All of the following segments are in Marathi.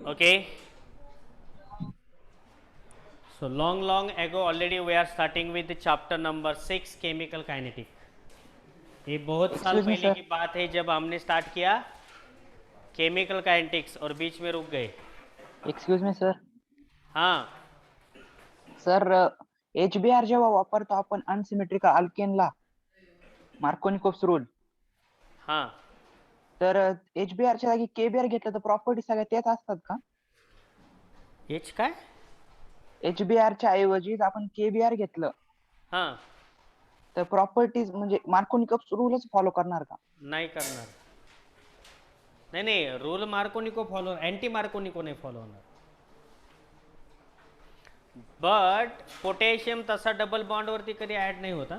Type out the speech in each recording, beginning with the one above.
Okay. So long ago already we are starting with the chapter number 6 chemical kinetic. ये बहुत साल एक्सक्यूज मी पहले सर। की बात है जब हमने स्टार्ट किया केमिकल काइनेटिक्स और बीच में रुक गए. Excuse me sir. हाँ. सर HBr जेव्हा वापरतो आपण अनसिमेट्रिकल अल्केनला मार्कोनिकोव्स रूल, हाँ. तर HBr च्या जागी KBr घेतलं तर प्रॉपर्टी सगळ्या त्याच असतात का? एच काय? HBr च्या ऐवजी जर आपण KBr घेतलं हाँ. तर प्रॉपर्टीज म्हणजे मार्कोनिकोव्स रूलच फॉलो करणार का? नहीं करना. नहीं नहीं, रूल मार्कोनी को फॉलो, एंटी मार्कोनी को नहीं फॉलो होणार. बट पोटॅशियम तसा डबल बॉन्डवरती कधी ॲड नाही होता.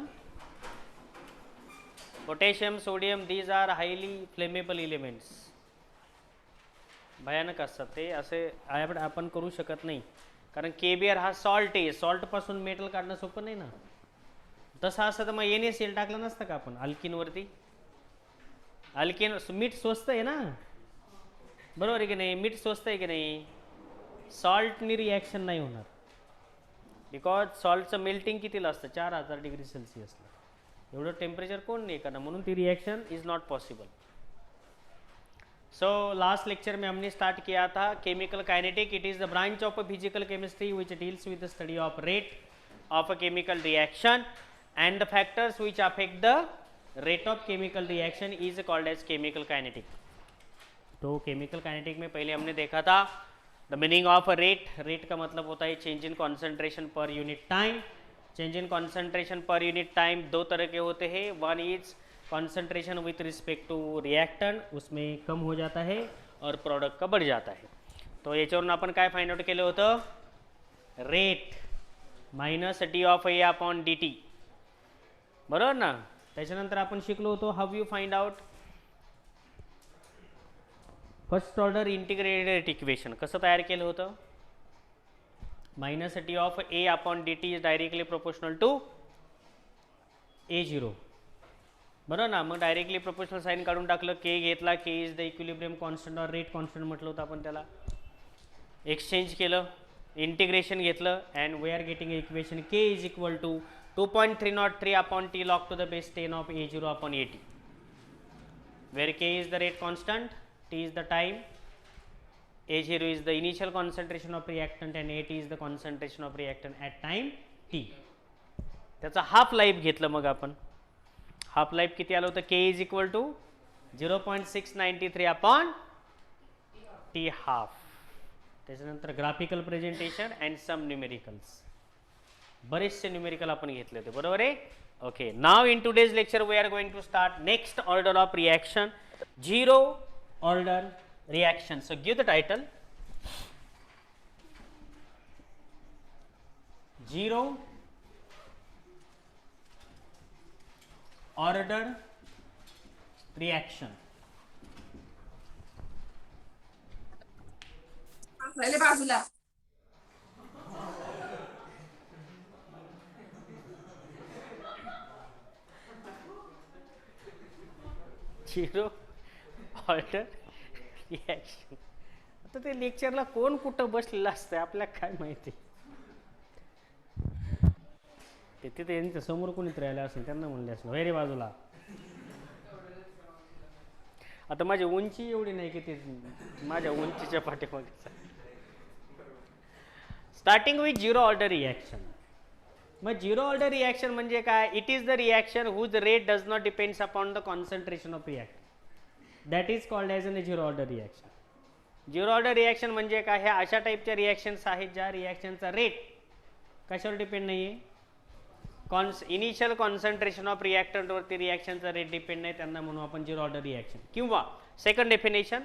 Potassium sodium these are highly flammable elements. भयानक असतात ते, असे आपण करू शकत नाही. कारण केबीआर हा सॉल्ट आहे, सॉल्टपासून मेटल काढणं सोपं नाही ना. तसं असतं तर मग NaCl टाकलं नसतं का आपण अल्किनवरती. अल्किन मीठ स्वस्त आहे ना, बरोबर आहे की नाही? मीठ स्वस्त आहे की नाही? सॉल्टनी रिॲक्शन नाही होणार, बिकॉज सॉल्टचं मेल्टिंग कितीला असतं? 4000 डिग्री सेल्सिअसला. एवढं टेम्परेचर कोण नाही करणार, म्हणून ती reaction is not possible. So last lecture में हमने स्टार्ट किया था chemical kinetic. It is the branch of physical chemistry which deals with the study of rate of a chemical reaction and the factors which affect the rate of chemical reaction is called as chemical kinetic. तो केमिकल काइनेटिक में पहले हमने देखा था the meaning of a rate. Rate का मतलब होता है change in concentration per unit time. Change in concentration per unit time दो तरह के होते हैं. One is concentration with respect to reactant, उसमें कम हो जाता है और प्रोडक्ट का बढ़ जाता है. तो याच्यावरून आपण काय फाइंड आउट केलं होतं? Rate minus D of A upon D T, बरोबर ना. त्याच्यानंतर आपण शिकलो होतो how you find out first order integrated equation. कसं तयार केलं होतं? Minus T of A upon D T is directly proportional to A0, बरोबर ना. मग डायरेक्टली प्रोपोर्शनल साईन काढून टाकलं. के घेतला, K is the equilibrium constant और रेट कॉन्स्टंट म्हटलं होतं आपण त्याला. एक्सचेंज केलं, इंटिग्रेशन घेतलं and we are getting equation K is equal to 2.303 upon T log to the base 10 of A0 upon AT, where K is the rate constant, T is the time, A0 is the initial concentration of reactant and AT is the concentration of reactant at time T. त्याचा हाफ लाईफ घेतलं. मग आपण हाफ लाईफ किती आलं होतं? K is equal to 0.693 upon T half. त्याच्यानंतर graphical presentation and some numericals, बरेचसे न्यूमेरिकल आपण घेतले होते, बरोबर आहे. Okay, now in today's lecture we are going to start next order of reaction, zero order reaction. So give the title, zero order reaction. पहले बाजूला झिरो ऑर्डर रिॲक्शन. आता ते लेक्चरला कोण कुठं बसलेलं असतं आपल्याला काय माहिती. ते तिथे यांच्या समोर कोणीच राहिलं असेल, त्यांना म्हणले असेल वैरे बाजूला. आता माझी उंची एवढी नाही की ते माझ्या उंचीच्या पाठीमागे. Starting with zero order reaction. मग झिरो ऑर्डर रिॲक्शन म्हणजे काय? It is the reaction whose rate does not depends upon the concentration of react. That is called as an zero order reaction. Zero order reaction म्हणजे काय? ह्या अशा टाईपच्या रिॲक्शन्स आहेत ज्या रिॲक्शनचा रेट कशावर डिपेंड नाही आहे? इनिशियल कॉन्सन्ट्रेशन ऑफ रिॲक्टंटवरती रिॲक्शनचा रेट डिपेंड नाही, त्यांना म्हणू आपण झिरो ऑर्डर रिॲक्शन. किंवा second definition,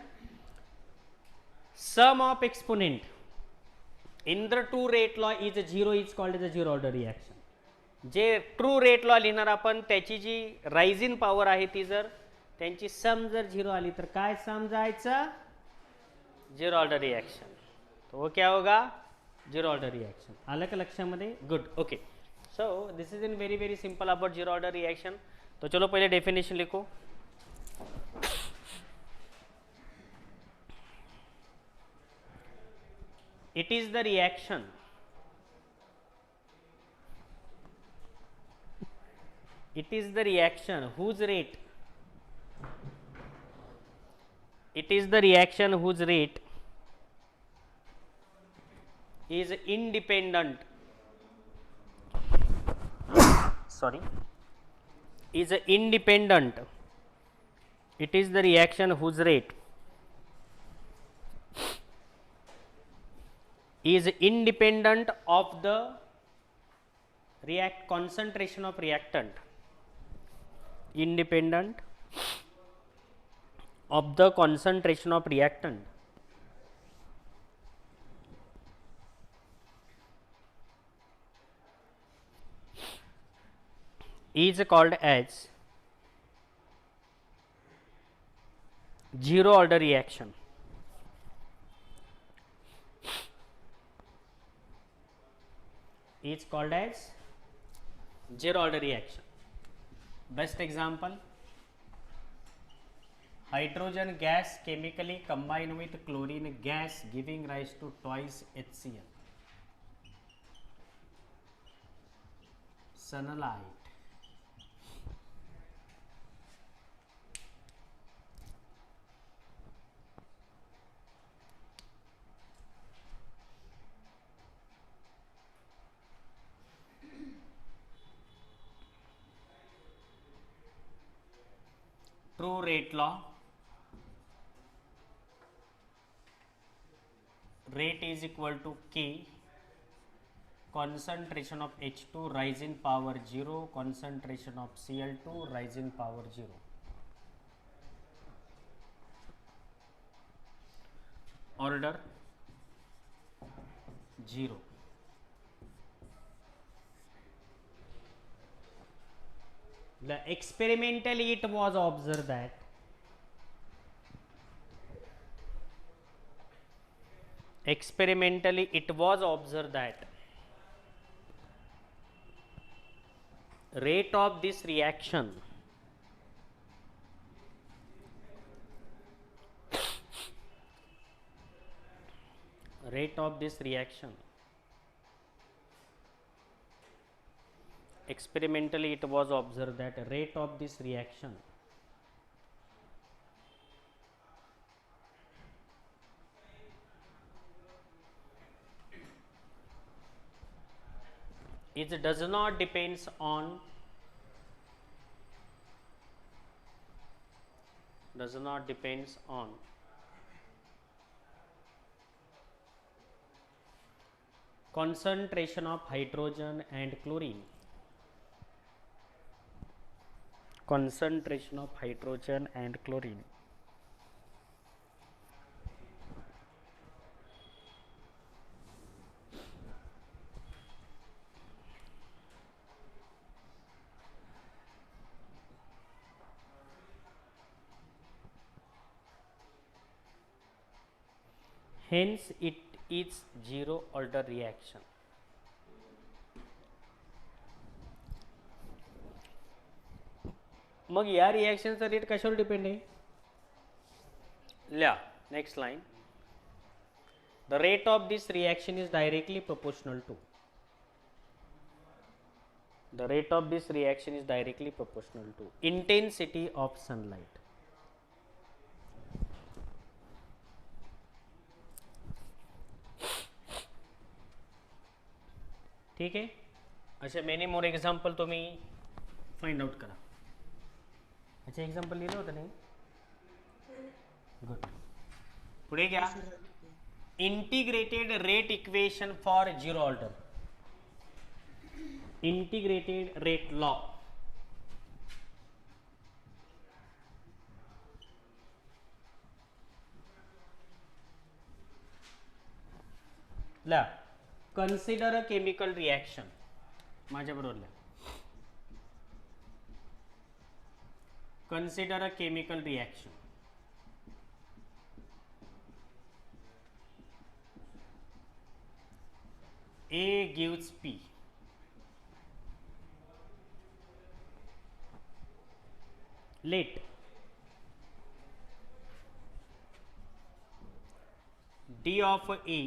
sum of exponent in the true rate law is zero is called as a zero order reaction. जे ट्रू रेट लॉ लिहिणार आपण त्याची जी रायझिंग पॉवर आहे ती जर त्यांची सम जर झिरो आली तर काय समजायचं? Zero order reaction. तो वो क्या होगा? Zero order reaction. आलं का लक्षामध्ये? Good. Okay, so this is in very very simple about zero order reaction. तो चलो पहले डेफिनेशन लिखो. It is the reaction. It is the reaction whose rate. It is the reaction whose rate is independent. Sorry. Is independent. It is the reaction whose rate is independent of the concentration of reactant. Independent of the concentration of reactant. Is called as zero order reaction. Is called as zero order reaction. Best example, hydrogen gas chemically combine with chlorine gas giving rise to twice HCl. Sunlight. True rate law. Rate is equal to K concentration of H2 rise in power 0, concentration of Cl2 rise in power 0. Order 0. Experimentally it was observed that rate of this reaction experimentally it was observed that rate of this reaction does not depends on concentration of hydrogen and chlorine. Concentration of hydrogen and chlorine. Hence it is zero order reaction. मग या रिएक्शनचा रेट कशावर डिपेंड आहे? ल्या next line. The rate of this reaction is directly proportional to intensity of sunlight. ठीक आहे. असे मेनी मोर एक्झाम्पल तुम्ही फाइंड आउट करा. अच्छा एक्झाम्पल लिहिलं होतं नाही? गुड. पुढे घ्या. Integrated rate equation for zero order. Integrated rate law. ला कन्सिडर अ केमिकल रिएक्शन. माझ्या बरोबर लिहा. Consider a chemical reaction. A gives P. Let D of A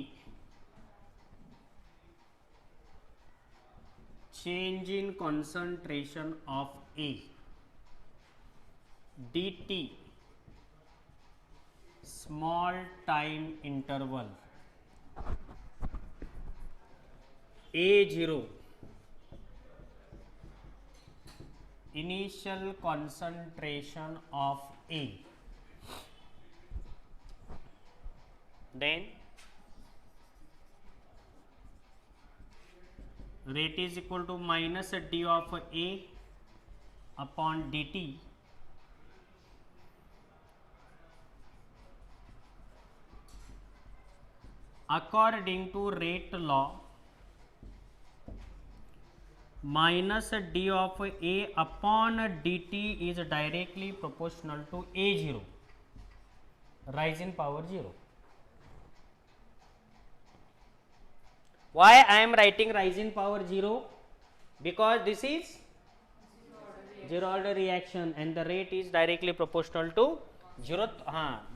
change in concentration of A dt small time interval A0 initial concentration of A, then rate is equal to minus d of A upon dt according to rate law. Minus d of A upon dt is directly proportional to A0, rise in power 0. Why I am writing rise in power 0? Because this is zero order reaction and the rate is directly proportional to 0,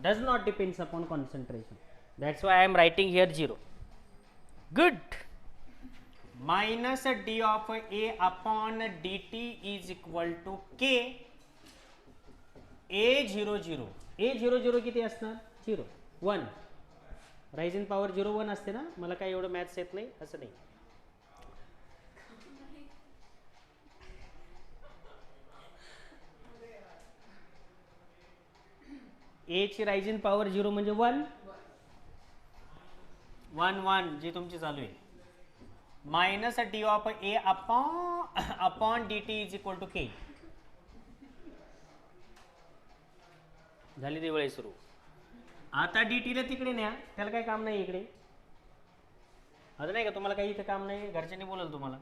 does not depends upon concentration. That's why I am writing here 0. Good. Minus d of A upon dt is equal to k A00. A00 किती असणार? 0 1. राइज इन पॉवर 0 1 असते ना. मला काय एवढं मॅथ्स येत नाही असं नाही. ए ची राइज इन पॉवर 0 म्हणजे 1 1 1 जी तुमची चालू आहे. Minus D of A upon D T is equal to K. झाली दिवाळी सुरू. आता डी टीला तिकडे न्या, त्याला काही काम नाही इकडे. आता नाही का तुम्हाला काही इथे काम नाही, घरच्यांनी बोलल तुम्हाला.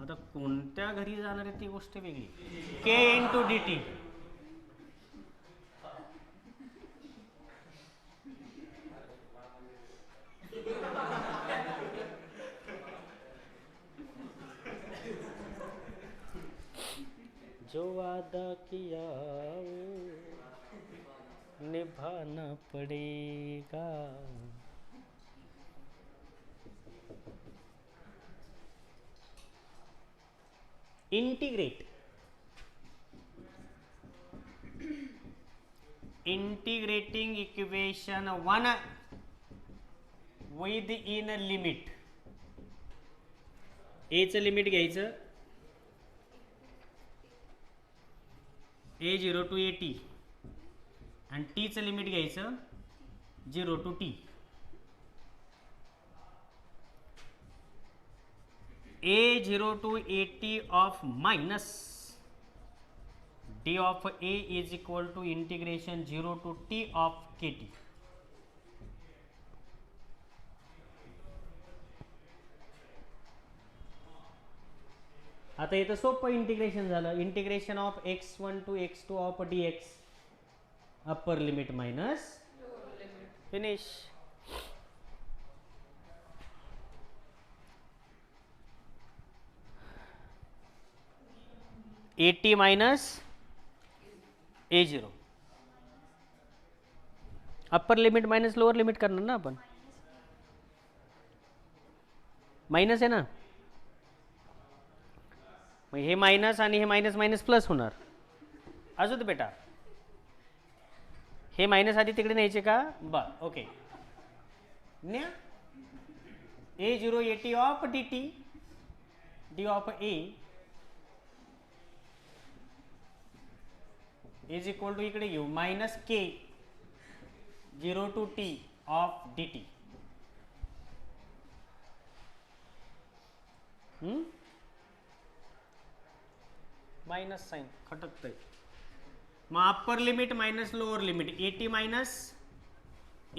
आता कोणत्या घरी जाणार आहे ती गोष्ट वेगळी. के इंटू डी टी जो वादा किया वो निभाना पड़ेगा. Integrating equation 1 within limit. A चं लिमिट घ्यायचं A0 टू AT आणि T चं लिमिट घ्यायचं 0 to T. A0 to AT of minus D of A is equal to integration 0 to T of KT. आता इथं सोपं इंटिग्रेशन झालं. Integration of x1 to x2 of dx upper limit minus finish. AT minus A0 upper limit minus lower limit करणार ना आपण. माइनस आहे ना, मग हे माइनस आणि हे माइनस माइनस प्लस होणार. असू दे बेटा, हे माइनस आधी तिकडे न्यायचे का. बर ओके. न्या A0 AT of DT D of A is equal to इकडे घेऊ minus K 0 to T of DT. Minus sign खटकतंय. मग upper limit minus lower limit AT minus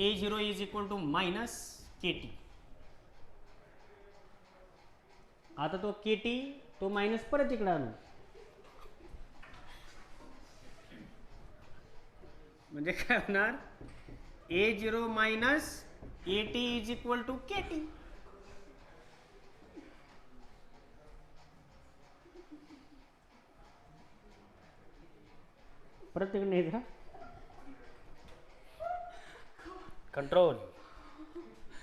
A0 is equal to minus KT. आता तो KT तो माइनस परत इकडे आणू म्हणजे काय होणार. A0 minus AT is equal to KT. परत इकडे नाही. Control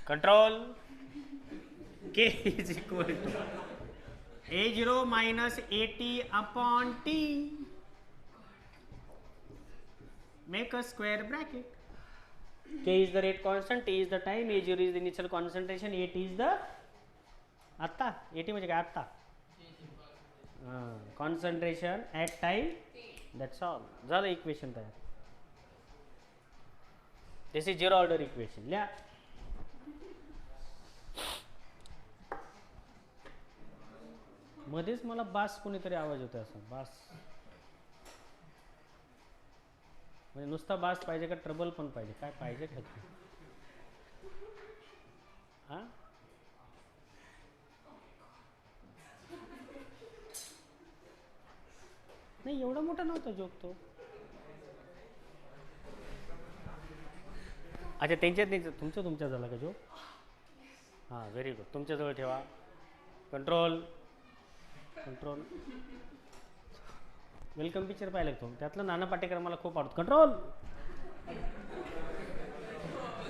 control K is equal to A0 minus AT upon T. Make a square bracket. K is the rate constant, T is the time, A0 is the initial concentration, AT is the आता AT म्हणजे काय आता concentration at time. That's all. झालं इक्वेशन तयार. This is zero order equation. लिहा. मध्येच मला बास कोणीतरी आवाज होतो असा बास म्हणजे नुसता बास पाहिजे का ट्रबल पण पाहिजे काय पाहिजे का हां नाही एवढा मोठा नव्हता जोक तो अच्छा त्यांच्यात तुमच्या झाला का जोक हां व्हेरी गुड तुमच्याजवळ ठेवा कंट्रोल वेलकम पिक्चर पाहिलं तो त्यातलं नाना पाटेकर मला खूप आवडतं कंट्रोल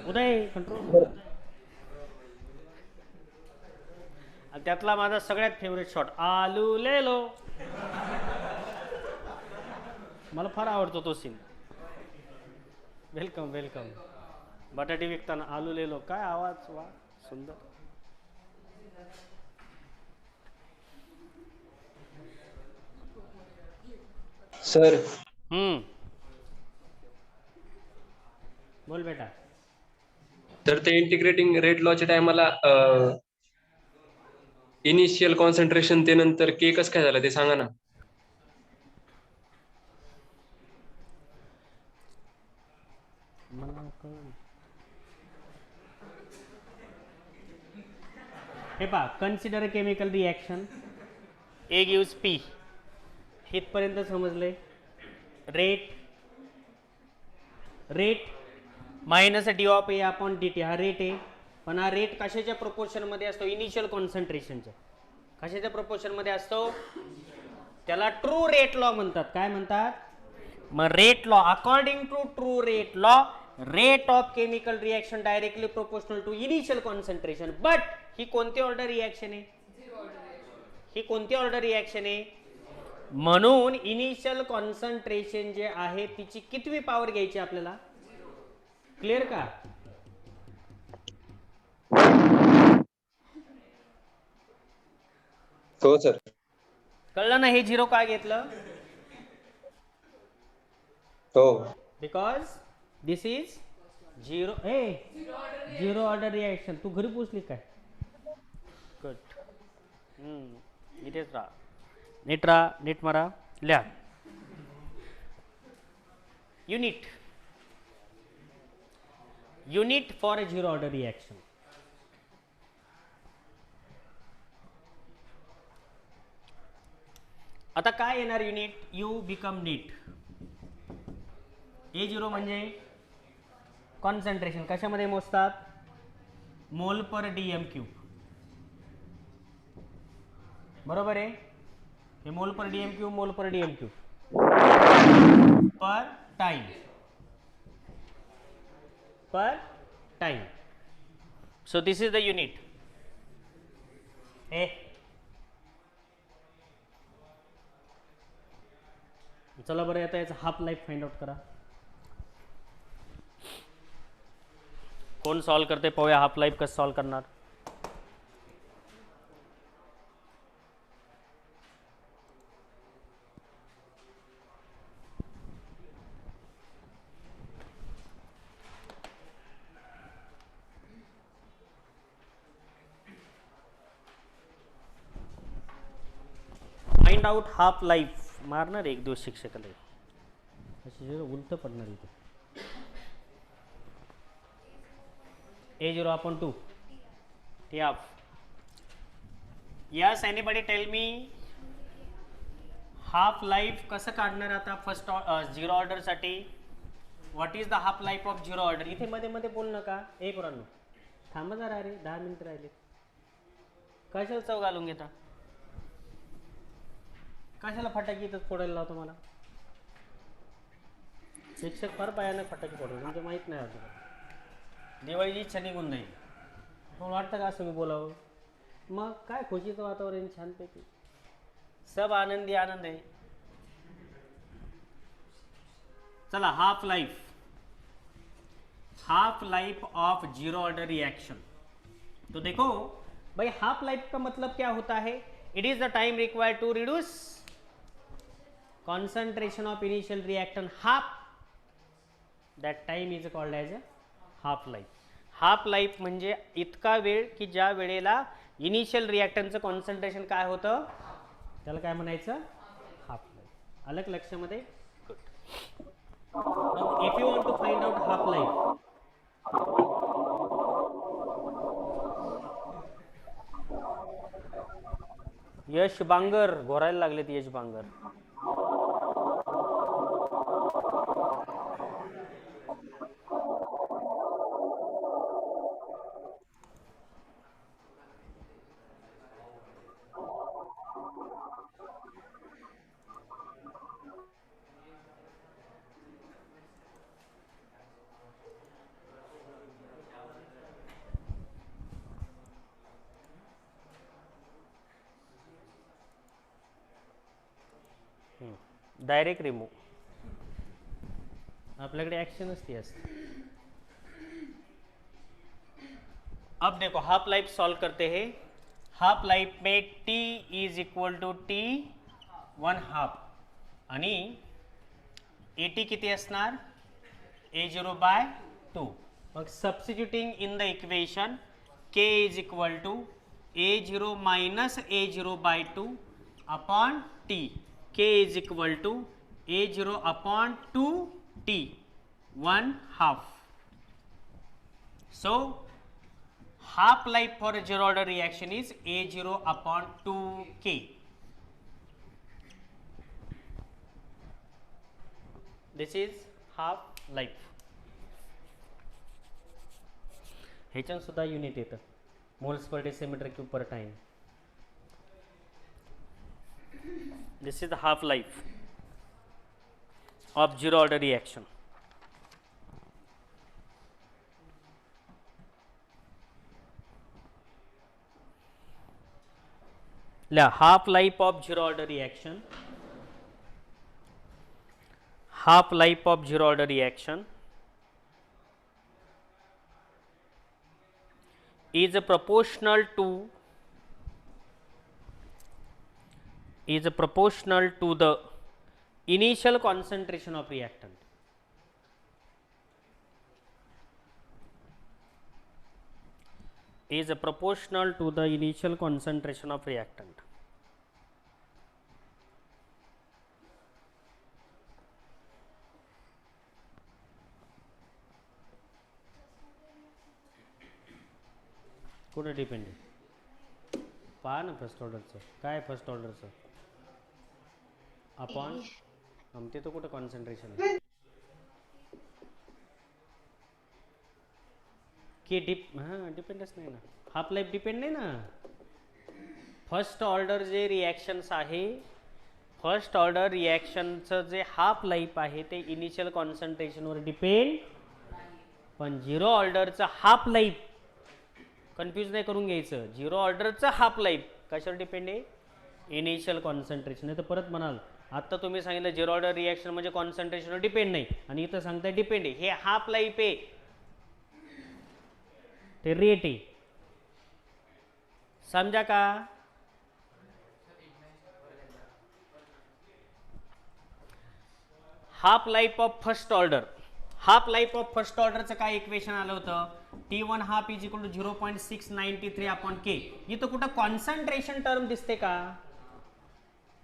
उदय कंट्रोल त्यातला माझा सगळ्यात फेवरेट शॉट आलू लेलो मला फार आवडतो तो सीन वेलकम बटाटे विकताना आलू लेलो काय आवाज वा सुंदर सर बोल बेटा तर ते इंटिग्रेटिंग रेट लॉच्या टायमाला इनिशियल कॉन्सन्ट्रेशन ते नंतर के कसं काय झालं ते सांगा ना हे पहा consider chemical reaction A gives P इथपर्यंत समजले rate minus D of A upon D T हा रेट आहे पण हा रेट कशाच्या प्रोपोर्शनमध्ये असतो इनिशियल कॉन्सन्ट्रेशनच्या कशाच्या प्रोपोर्शनमध्ये असतो त्याला ट्रू रेट लॉ म्हणतात काय म्हणतात मग rate law according to true rate law rate of chemical reaction directly proportional to initial concentration but ही कोणती ऑर्डर रिॲक्शन आहे ही कोणती ऑर्डर रिॲक्शन आहे म्हणून इनिशियल कॉन्सन्ट्रेशन जे आहे तिची कितवी पॉवर घ्यायची आपल्याला क्लिअर का हो सर कळलं ना हे झिरो का घेतलं हो because this is zero order reaction तू घरी पोचली काय गुड इथेच राहा नीट मारा लिहा unit for a zero order reaction आता काय येणार unit you become NEET A0 म्हणजे कॉन्सन्ट्रेशन कशामध्ये मोजतात मोल पर डीएम क्यूब बरोबर आहे हे mole per dm cube per time so this is the unit ए चला बरं आता याचा हाफ लाईफ फाइंड आउट करा कोण सॉल्व करते पाहूया हाफ लाईफ कसं सॉल्व करणार फाइंड आउट हाफ लाईफ मारणार एक दिवस शिक्षकाला अशी उलट पडणार इथे A0 upon 2 T of yes anybody tell me half life कसं काढणार आता फर्स्ट झिरो ऑर्डर साठी what is the half life of zero order इथे मध्ये मध्ये बोल नका एक पोरांनो थांबा जरा रे 10 मिनिटं राहिले कशाला चव घालून घेता कशाला फटाके इथं फोडायला लावतो मला शिक्षक फार भयानक फटाके फोडतो तुमचं माहीत नाही वाटतं दिवाळीची इच्छा निघून जाईल पण वाटतं का असं मी बोलावं मग काय खुशीचं वातावरण छानपैकी, सब आनंदी आनंद आहे. चला, half life of Ziro order reaction. तो देखो भाई, हाफ लाइफ का मतलब क्या होता है? It is the time required to reduce concentration of initial reactant half. That time is called as a half life. Half life म्हणजे इतका वेळ की ज्या वेळेला इनिशियल रिॲक्टंटचं कॉन्सन्ट्रेशन काय होतं त्याला काय म्हणायचं? Half life. अलग लक्षामध्ये? Good. If you want to find out half life, Yash Bangar घोरायला लागलेत. Yash Bangar, direct remove. आपल्याकडे ॲक्शनच ती असते. अब देखो हाफ लाइफ सॉल्व करते हैं. हाफ लाइफ में t is equal to T 1/2 आणि at किती असणार? a0/2. मग substituting in the equation k is equal to a0 minus a0/2 upon t. k is equal to a0 upon 2t 1/2. So half life for a zero order reaction is a0 upon 2k. This is half life. ह्याच्यात सुद्धा युनिट येतं, moles per decimeter cube per time. This is the half life of zero order reaction. Half life of zero order reaction. Half life of zero order reaction is proportional to the initial concentration of reactant. Is proportional to the initial concentration of reactant. कुठे डिपेंड आहे? पहा ना फर्स्ट ऑर्डरचं काय. फर्स्ट ऑर्डरचं अपॉन आमते तो कुठं कॉन्सन्ट्रेशन आहे की डिपेंडच नाही ना. हाफ लाईफ डिपेंड नाही ना. फर्स्ट ऑर्डर जे रिॲक्शन्स आहे, फर्स्ट ऑर्डर रिॲक्शनचं जे हाफ लाईफ आहे ते इनिशियल कॉन्सन्ट्रेशनवर डिपेंड. पण झिरो ऑर्डरचं हाफ लाईफ कन्फ्यूज नाही करून घ्यायचं. झिरो ऑर्डरचं हाफ लाईफ कशावर डिपेंड आहे? Initial concentration. नाही तर परत म्हणाल आत्ता तुम्ही सांगितलं झिरो ऑर्डर रिॲक्शन म्हणजे कॉन्सन्ट्रेशनवर डिपेंड नाही आणि इथं सांगताय डिपेंड आहे. हे हाफ लाईफ आहे, ते रेट आहे. समजा का? Half life of first order. Half life of first ऑर्डरचं काय इक्वेशन आलं होतं? t1/2 is equal to 0.693 upon k. इथं कुठं कॉन्सन्ट्रेशन टर्म दिसते का?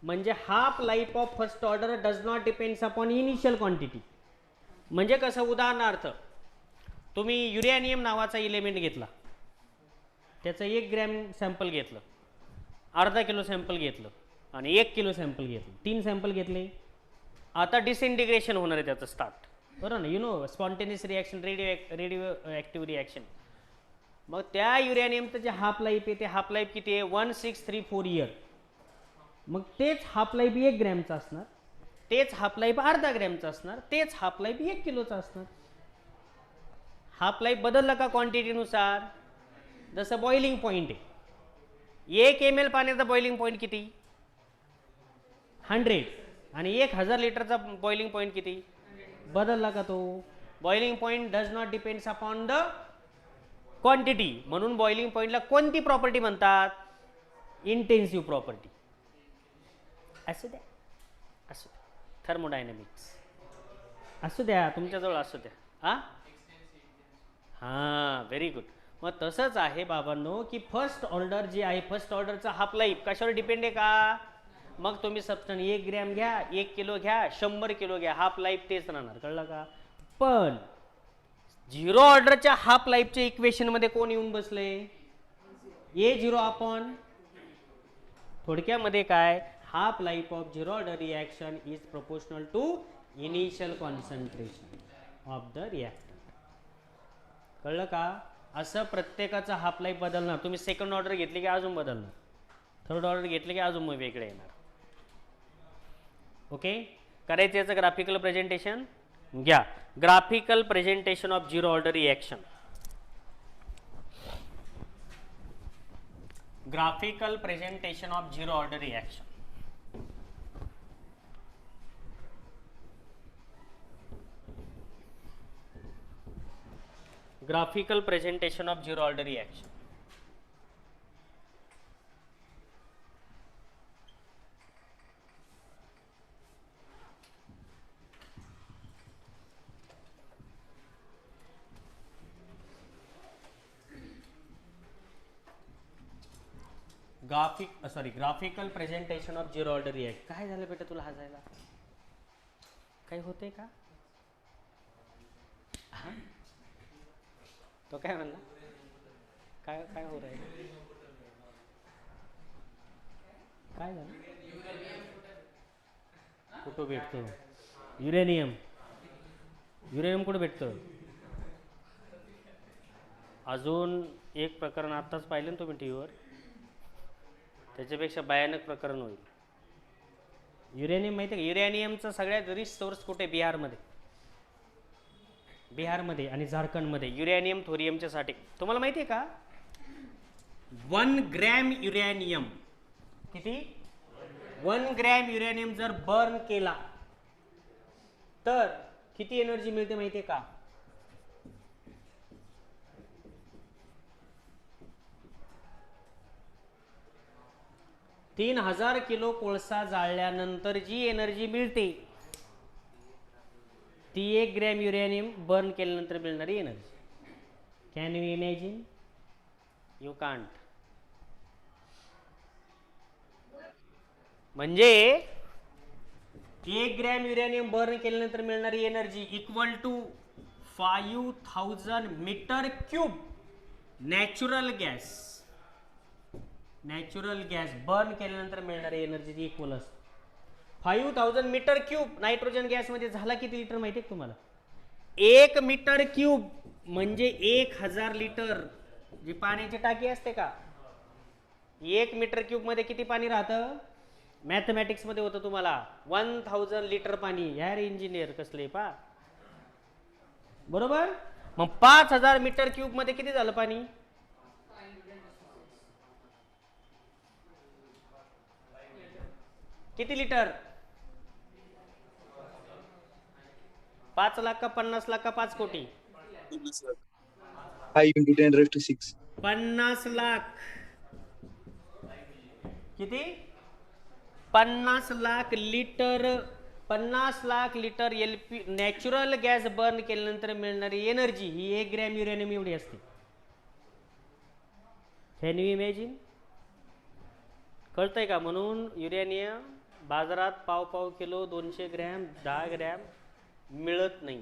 म्हणजे half life of first order does not depends upon initial quantity. म्हणजे कसं? उदाहरणार्थ तुम्ही युरॅनियम नावाचा इलेमेंट घेतला, त्याचं 1 ग्रॅम सॅम्पल घेतलं, अर्धा किलो सॅम्पल घेतलं आणि 1 किलो सॅम्पल घेतलं, 3 सॅम्पल घेतले. आता डिसइंटिग्रेशन होणार आहे त्याचं स्टार्ट, बरोबर ना? Spontaneous reaction, radio active reaction. मग त्या युरॅनियमचं जे हाफ लाईफ आहे ते हाफ लाईफ किती आहे? 1634 इयर. मग तेच हाफ लाईफ 1 ग्रॅमचं असणार, तेच हाफ लाईफ अर्धा ग्रॅमचं असणार, तेच हाफ लाईफ 1 किलोचं असणार. हाफ लाईफ बदलला का क्वांटिटीनुसार? जसं बॉइलिंग पॉईंट आहे, 1 ml पाण्याचा बॉइलिंग पॉईंट किती? 100. आणि 1000 लिटरचा बॉइलिंग पॉईंट किती? बदलला का तो? Boiling point does not depends upon the quantity. म्हणून बॉइलिंग पॉईंटला कोणती प्रॉपर्टी म्हणतात? Intensive property. असू द्या, असू द्या, थर्मोडायनॅमिक्स असू द्या, तुमच्याजवळ असू द्या. हां व्हेरी गुड. मग तसंच आहे बाबांनो की फर्स्ट ऑर्डर जे आहे, फर्स्ट ऑर्डरचा हाफ लाईफ कशावर डिपेंड आहे का? मग तुम्ही सबस्टन्स 1 ग्रॅम घ्या, 1 किलो घ्या, 100 किलो घ्या, हाफ लाईफ तेच राहणार. कळलं का? पण झिरो ऑर्डरच्या हाफ लाईफच्या इक्वेशनमध्ये कोण येऊन बसले? A0 अपॉन, थोडक्यामध्ये काय, half life of zero order reaction is proportional to initial concentration of the reactor. कळलं का? असं प्रत्येकाचा हाफ लाईफ बदलणार. तुम्ही सेकंड ऑर्डर घेतली की अजून बदलणार, थर्ड ऑर्डर घेतली की अजून मग वेगळे येणार. ओके, करायचं याचं ग्राफिकल प्रेझेंटेशन घ्या. Graphical presentation of zero order reaction. Graphical presentation of zero order reaction. Graphical presentation of zero order reaction. Graphical presentation of zero order reaction. काय झालं बेटा तुला हसायला? काही होते का? तो काय म्हणला? काय काय हो रहा है? काय झालं? कुठं भेटतो? युरेनियम. युरेनियम कुठं भेटतं? अजून एक प्रकरण आत्ताच पाहिलं ना तुम्ही टीव्हीवर, त्याच्यापेक्षा भयानक प्रकरण होईल. युरेनियम माहिती आहे का? युरेनियमचा सगळ्यात रिच सोर्स कुठे? बिहारमध्ये. बिहारमध्ये आणि झारखंडमध्ये युरेनियम थोरियमच्या साठी. तुम्हाला माहिती आहे का 1 ग्रॅम युरेनियम किती? 1 ग्रॅम युरेनियम जर बर्न केला तर किती एनर्जी मिळते माहिती आहे का? 3000 किलो कोळसा जाळल्यानंतर जी एनर्जी मिळते ती 1 ग्रॅम युरेनियम बर्न केल्यानंतर मिळणारी energy. Can you imagine? You can't. म्हणजे 1 ग्रॅम युरेनियम बर्न केल्यानंतर मिळणारी energy equal to 5000 metre cube natural gas. Natural gas burn केल्यानंतर मिळणारी एनर्जी इक्वल असते 5000 मीटर क्यूब. नायट्रोजन गॅस मध्ये झाला किती लिटर माहिती आहे तुम्हाला? 1 मीटर क्यूब म्हणजे 1000 लिटर. जी पाण्याची टाकी असते का, 1 मीटर क्यूब मध्ये किती पाणी राहतं? मॅथमॅटिक्स मध्ये होतं तुम्हाला 1000 लिटर पाणी. यार इंजिनियर कसले पा, बरोबर. मग 5000 मीटर क्यूब मध्ये किती झालं पाणी? किती लिटर? 5 लाख का 50 लाख का 5 कोटी? 5 into 10 raised to 6. 50 लाख. किती? 50 lakh litre. 50 lakh litre LP natural gas burn केल्यानंतर मिळणारी एनर्जी ही 1 ग्रॅम युरेनियम एवढी असते. Can you imagine? कळतंय का? म्हणून युरेनियम बाजारात पाव किलो 200 ग्रॅम 10 ग्रॅम मिळत नाही.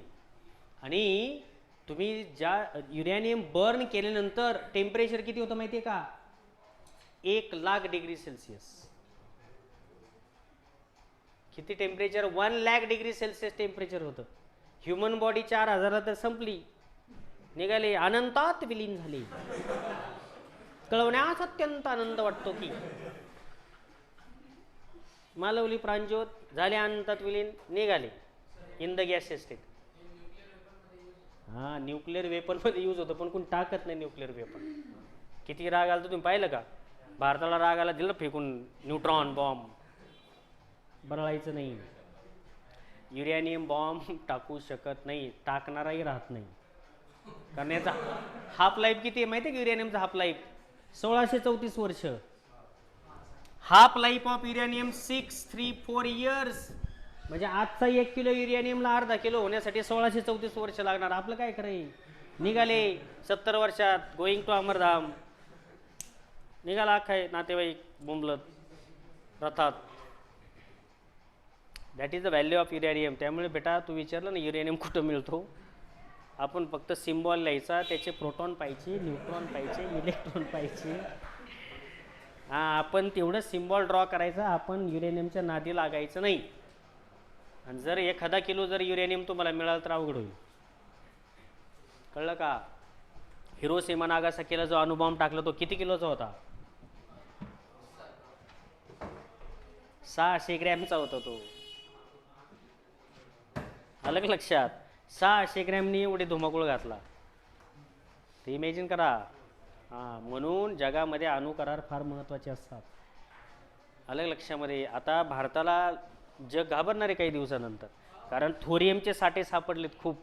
आणि तुम्ही ज्या युरेनियम बर्न केल्यानंतर टेम्परेचर किती होतं माहिती आहे का? 1,00,000 डिग्री सेल्सिअस. किती टेम्परेचर? 1,00,000 डिग्री सेल्सिअस टेम्परेचर होतं. ह्युमन बॉडी 4000 तर संपली, निघाले, अनंतात विलीन झाले. कळवण्यास अत्यंत आनंद वाटतो की मालवली प्राणज्योत झाले, अनंतात विलीन, निघाले इन द गॅस स्टेट. हा, न्यूक्लिअर वेपन मध्ये यूज होतं पण कोण टाकत नाही न्यूक्लिअर वेपन. किती राग आला तुम्ही पाहिलं का? भारताला राग आला, दिलं फेकून न्यूट्रॉन बॉम्ब. बरळायचं नाही. युरेनियम बॉम्ब टाकू शकत नाही, टाकणाराही राहत नाही. कारण याचा हाफ लाईफ किती आहे माहिती आहे का युरेनियमचा हाफ लाईफ? 1634 वर्ष. Half life of uranium 634 years. म्हणजे आजचा 1 किलो युरेनियमला अर्धा किलो होण्यासाठी 1634 वर्ष लागणार. आपलं काय कराय? निघाले 70 वर्षात, गोईंग टू अमरधाम. निघाला अख्खाय नातेवाईक बोंबलत रथात. That is the value of uranium. त्यामुळे बेटा तू विचारलं ना युरेनियम कुठं मिळतो, आपण फक्त सिम्बॉल लिहायचा, त्याचे प्रोटॉन पाहिजे, न्यूट्रॉन पाहिजे, इलेक्ट्रॉन पाहिजे. हां, आपण तेवढं सिम्बॉल ड्रॉ करायचा, आपण युरेनियमच्या नादी लागायचं नाही. आणि जर 1000 किलो जर युरेनियम तुम्हाला मिळालं तर अवघड होईल. कळलं का? हिरोशिमा नागासाकीला जो अणुबॉम्ब टाकला तो किती किलोचा होता? 600 ग्रॅमचा होता तो. अलग लक्षात. 600 ग्रॅमनी एवढे धुमाकूळ घातला. ते इमॅजिन करा. हां, म्हणून जगामध्ये अणु करार फार महत्त्वाचे असतात. अलग लक्षामध्ये. आता भारताला जग घाबरणार आहे काही दिवसानंतर, कारण थोरियमचे साठे सापडलेत खूप.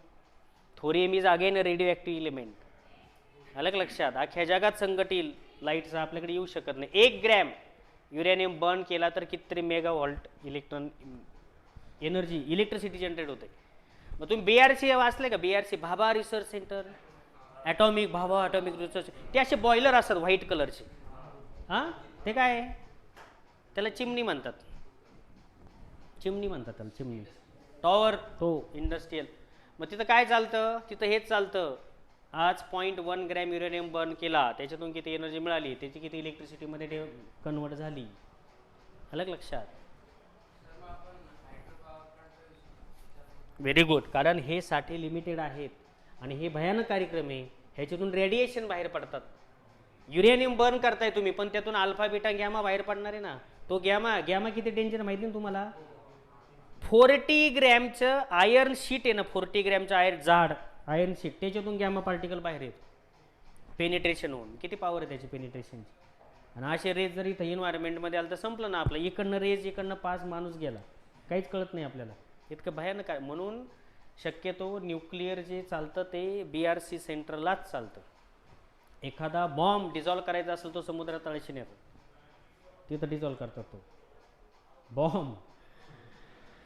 Thorium is again a radio active element. अलग लक्षात. अख्ख्या जगात संकटील लाईटचा आपल्याकडे येऊ शकत नाही. 1 ग्रॅम युरेनियम बर्न केला तर कितीतरी mega volt electron energy electricity generate होते. मग तुम्ही BRC वाचले का? BRC Bhabha research centre, atomic Bhabha atomic research. ते असे बॉयलर असतात व्हाईट कलरचे. हां, ते काय आहे? त्याला चिमणी म्हणतात. चिमणी म्हणतात त्याला, चिमणी. टॉवर तो इंडस्ट्रीयल. मग तिथं काय चालतं? तिथं हेच चालतं. आज 0.1 ग्रॅम युरेनियम बर्न केला, त्याच्यातून किती एनर्जी मिळाली, त्याची किती इलेक्ट्रिसिटीमध्ये कन्वर्ट झाली. अलग लक्षात. Very good. कारण हे साठे लिमिटेड आहेत आणि हे भयानक कार्यक्रम आहे. ह्याच्यातून रेडिएशन बाहेर पडतात. युरेनियम बर्न करताय तुम्ही, पण त्यातून अल्फा बीटा गॅमा बाहेर पडणार आहे ना. तो गॅमा किती डेंजर माहिती ना तुम्हाला? 40 ग्रॅमचं आयर्न शीट आहे ना, 40 ग्रॅमचं जाड आयर्न शीट, त्याच्यातून गॅमा पार्टिकल बाहेर येतो पेनिट्रेशन होऊन. किती पॉवर आहे त्याची पेनिट्रेशनची. आणि असे रेज जर इथं इन्व्हायरमेंटमध्ये आलं तर संपलं ना आपलं. इकडनं रेज, इकडनं 5 माणूस गेला, काहीच कळत नाही आपल्याला. इतकं भयानक आहे. म्हणून शक्यतो न्यूक्लिअर जे चालतं ते BRC सेंटरलाच चालतं. एखादा बॉम्ब डिझॉल्व करायचा असेल तो समुद्रात तळाशी नेतो, तिथं डिझॉल्व करतात तो बॉम्ब.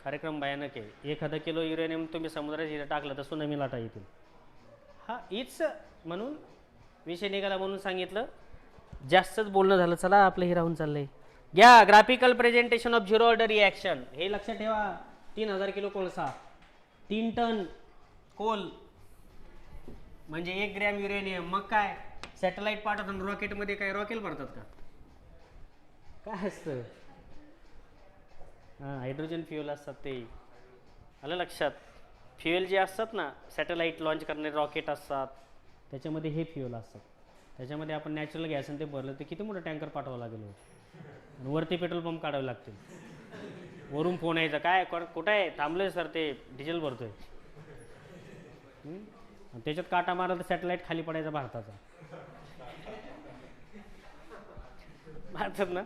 कार्यक्रम भयानक आहे. 1000 किलो युरेनियम तुम्ही समुद्रात इथे टाकलं तर सुनामी लाटा येतील. हा इच म्हणून विषय निघाला म्हणून सांगितलं. जास्तच बोलणं झालं. चला आपलं हे राहून चाललंय. घ्या graphical presentation of zero order reaction. हे लक्षात ठेवा. 3000 किलो कोळसा, 3 टन कोल म्हणजे 1 ग्रॅम युरेनियम. मग काय सॅटेलाइट पाठवतात रॉकेटमध्ये, काय रॉकेल भरतात का? काय असतं? हां, हायड्रोजन फ्युएल असतात ते. आलं लक्षात. फ्युएल जे असतात ना, सॅटेलाइट लॉन्च करणारे रॉकेट असतात, त्याच्यामध्ये हे फ्युएल असतात. त्याच्यामध्ये आपण नॅचरल गॅस ते भरलं तर किती मोठं टँकर पाठवावं लागेल आणि वरती पेट्रोल पंप काढावे लागतील. वरून फोन यायचा, काय कुठं आहे? थांबलोय सर, ते डिझेल भरतोय. त्याच्यात काटा मारला तर सॅटेलाइट खाली पडायचा भारताचा. भारतात ना.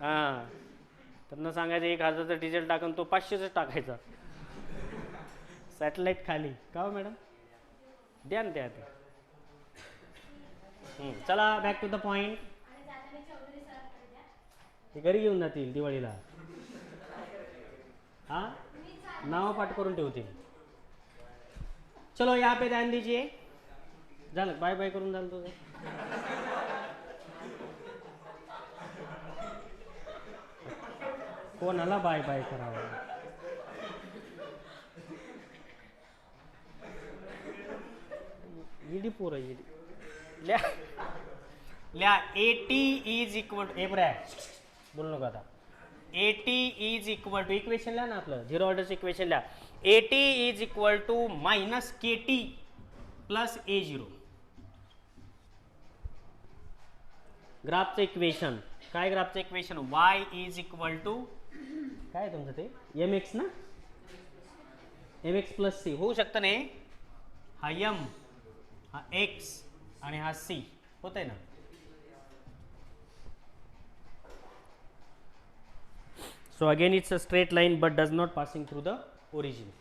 हां, त्यांना सांगायचं 1000चं डिझेल टाकून तो 500च टाकायचा. सॅटेलाइट खाली. का हो मॅडम? द्या ना त्या. चला बॅक टू द पॉइंट. ते घरी घेऊन जातील दिवाळीला. हाँ, नाव पाठ करून ठेवतील. चलो यहाँ पे ध्यान दीजिए. झालं बाय बाय करून झालं तुझं. कोणाला बाय बाय करावं? ईडी पोरं ईडी. ल्या AT इज इक्वल टू बोल नका आता. AT is equal to equation लिहा ना आपलं झिरो ऑर्डरचं इक्वेशन लिहा. AT is equal to -KT plus A0. ग्राफचं इक्वेशन काय? ग्राफचं equation y is equal to काय तुमचं ते mx ना, mx प्लस c होऊ शकतं ना. हा m, हा x आणि हा c होत आहे ना. So again it's a straight line but does not passing through the origin.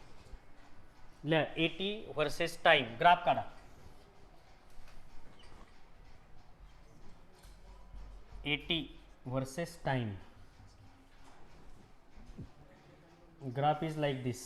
AT versus time graph काढा. AT versus time graph is like this.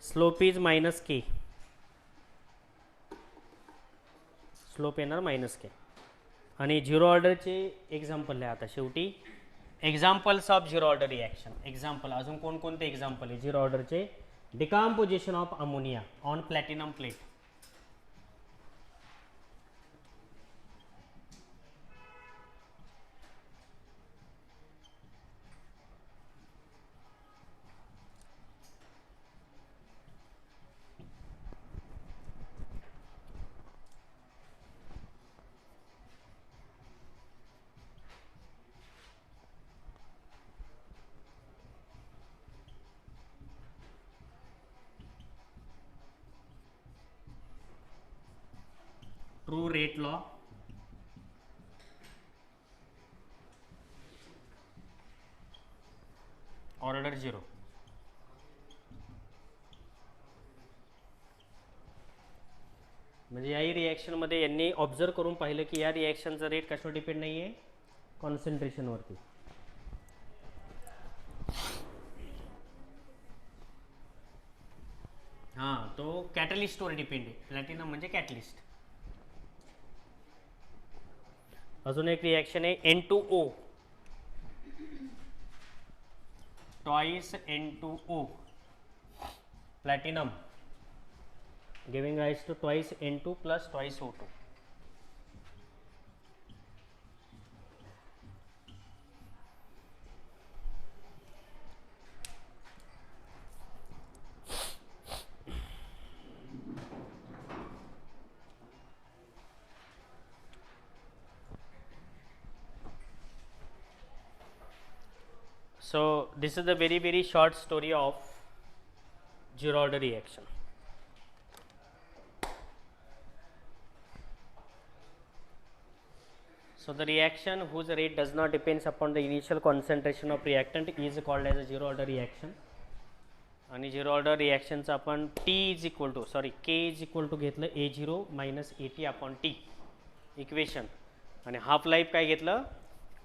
Slope is minus k. Slope येणार मायनस के. आणि झिरो ऑर्डरचे एक्झाम्पल आहे आता शेवटी. Examples of zero order reaction. Example अजून कोणकोणते एक्झाम्पल आहे झिरो ऑर्डरचे? Decomposition of ammonia on platinum plate. True rate law, order zero. म्हणजे याही रिॲक्शनमध्ये यांनी ऑब्झर्व करून पाहिलं की या रिॲक्शनचा रेट कशावर डिपेंड नाही आहे? कॉन्सन्ट्रेशनवरती. हां, तो कॅटलिस्टवर डिपेंड आहे. प्लॅटिनम म्हणजे कॅटलिस्ट. अजून एक रिॲक्शन आहे N2O, twice N2O, platinum giving rise to twice N2 plus twice O2. So this is the very short story of zero order reaction. So the reaction whose rate does not depends upon the initial concentration of reactant is called as a zero order reaction. आणि zero order reaction चा आपण T is equal to K is equal to घेतलं A0 minus AT upon T equation. आणि हाफ लाईफ काय घेतलं?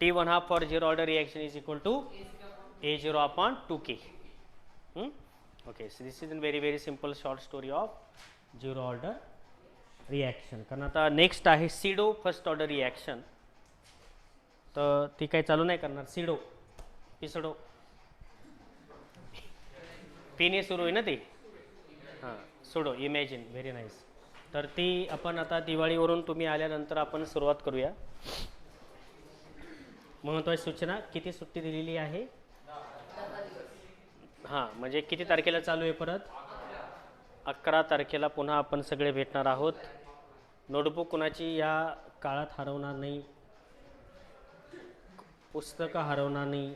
T1 half for zero order reaction is equal to A0 upon 2K. Okay, so this is a very simple short story of zero order reaction. कारण आता नेक्स्ट आहे सिडो फर्स्ट ऑर्डर रिॲक्शन. तर ती काही चालू नाही करणार. सिडो पिसडो पीने सुरू आहे ना ती. हां, सुडो इमॅजिन, व्हेरी नाईस. तर ती आपण आता दिवाळीवरून तुम्ही आल्यानंतर आपण सुरुवात करूया. महत्त्वाची सूचना, किती सुट्टी दिलेली आहे? हां, म्हणजे किती तारखेला चालू आहे परत? 11 तारखेला पुन्हा आपण सगळे भेटणार आहोत. नोटबुक कुणाची या काळात हरवणार नाही, पुस्तकं हरवणार नाही,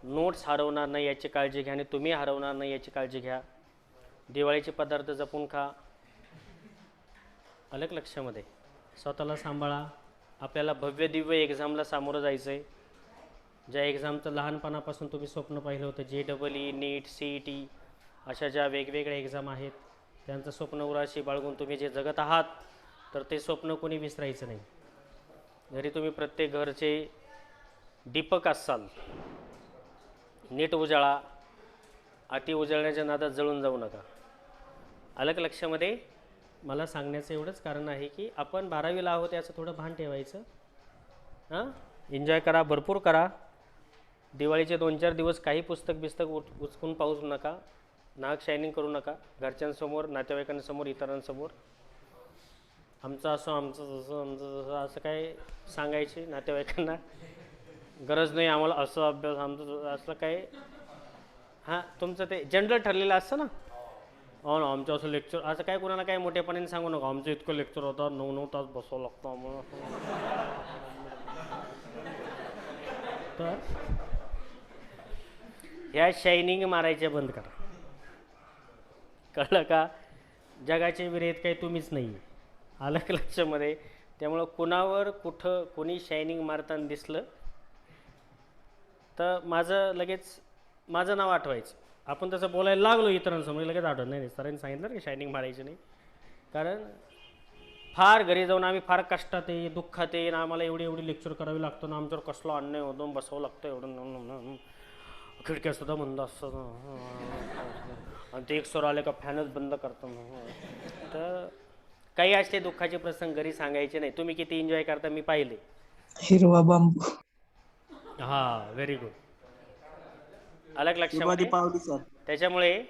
नोट्स हरवणार नाही याची काळजी घ्या, आणि तुम्ही हरवणार नाही याची काळजी घ्या. दिवाळीचे पदार्थ जपून खा. अलग लक्षामध्ये स्वतःला सांभाळा. आपल्याला भव्य दिव्य एक्झामला सामोरं जायचं आहे. ज्या एक्झामचं लहानपणापासून तुम्ही स्वप्न पाहिलं होतं, JEE, नीट, CET, अशा ज्या वेगवेगळ्या एक्झाम आहेत, त्यांचं स्वप्न उराशी बाळगून तुम्ही जे जगत आहात, तर ते स्वप्न कोणी विसरायचं नाही. जरी तुम्ही प्रत्येक घरचे दीपक असाल, नीट उजाळा. अति उजळण्याच्या नादात जळून जाऊ नका. अलग लक्षामध्ये मला सांगण्याचं एवढंच कारण आहे की आपण 12वीला आहोत याचं थोडं भान ठेवायचं. हां, एन्जॉय करा, भरपूर करा. दिवाळीचे 2-4 दिवस काही पुस्तक उचकून पाहूच नका. नाक शायनिंग करू नका घरच्यांसमोर, नातेवाईकांसमोर, इतरांसमोर. आमचं असं, आमचं जसं, आमचं जसं असं काय सांगायचे नातेवाईकांना गरज नाही. आम्हाला असं अभ्यास, आमचं असं काय. हां, तुमचं ते जनरल ठरलेलं असतं ना. हो ना आमचं असं लेक्चर असं काय कोणाला काय मोठेपणाने सांगू नका आमचं इतकं लेक्चर होतं 9-9 तास बसावं लागतं आम्हाला तर ह्या शायनिंग मारायच्या बंद करा कळलं का जगाचे विरेत काही तुम्हीच नाही आहे आलं का लक्षामध्ये त्यामुळं कुणावर कुठं कोणी शायनिंग मारताना दिसलं तर माझं नाव आठवायचं आपण तसं बोलायला लागलो इतरांसमोर लगेच आठवत नाही सरांनी सांगितलं की शायनिंग मारायची नाही कारण फार घरी जाऊन आम्ही फार कष्टात आहे दुःखात आहे ना आम्हाला एवढी लेक्चर करावी लागतं ना आमच्यावर कसला अन्याय होतो बसावं लागतं एवढं खिडक्यासुद्धा बंद असतं आणि ते एक सर आले का फॅनच बंद करतो तर काही असते दुःखाचे प्रसंग घरी सांगायचे नाही तुम्ही किती एन्जॉय करता मी पाहिले हिरवा बांबू हां व्हेरी गुड अलग लक्षामध्ये पावली सर त्याच्यामुळे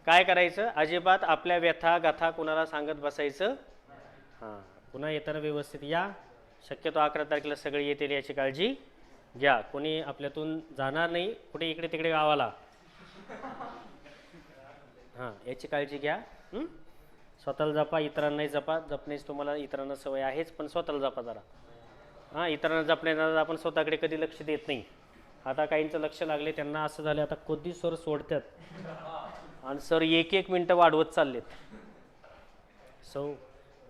काय करायचं अजिबात आपल्या व्यथा गाथा कुणाला सांगत बसायचं हां पुन्हा येताना व्यवस्थित या शक्यतो 11 तारखेला सगळे येतील याची काळजी घ्या कोणी आपल्यातून जाणार नाही कुठे इकडे तिकडे गावाला हां याची काळजी घ्या स्वतःला जपा इतरांनाही जपा जपण्याची तुम्हाला इतरांना सवय आहेच पण स्वतःला जपा जरा हां इतरांना जपण्याला आपण स्वतःकडे कधी लक्ष देत नाही आता काहींचं लक्ष लागले त्यांना असं झालं आता कधी सर सोडतात आणि सर एक मिनटं वाढवत चाललेत so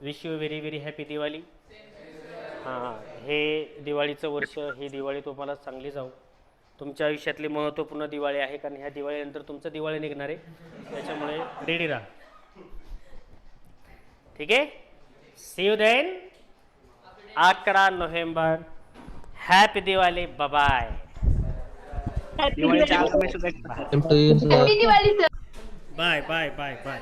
wish you very very happy Diwali हां हे दिवाळीचं वर्ष ही दिवाळी तुम्हाला चांगली जाऊ तुमच्या आयुष्यातली महत्त्वपूर्ण दिवाळी आहे कारण ह्या दिवाळीनंतर तुमचं दिवाळी निघणार आहे त्याच्यामुळे रेडी राहा ठीक आहे see you then 11 November happy Diwali bye दिवाळीच्या शुभेच्छा बाय बाय बाय बाय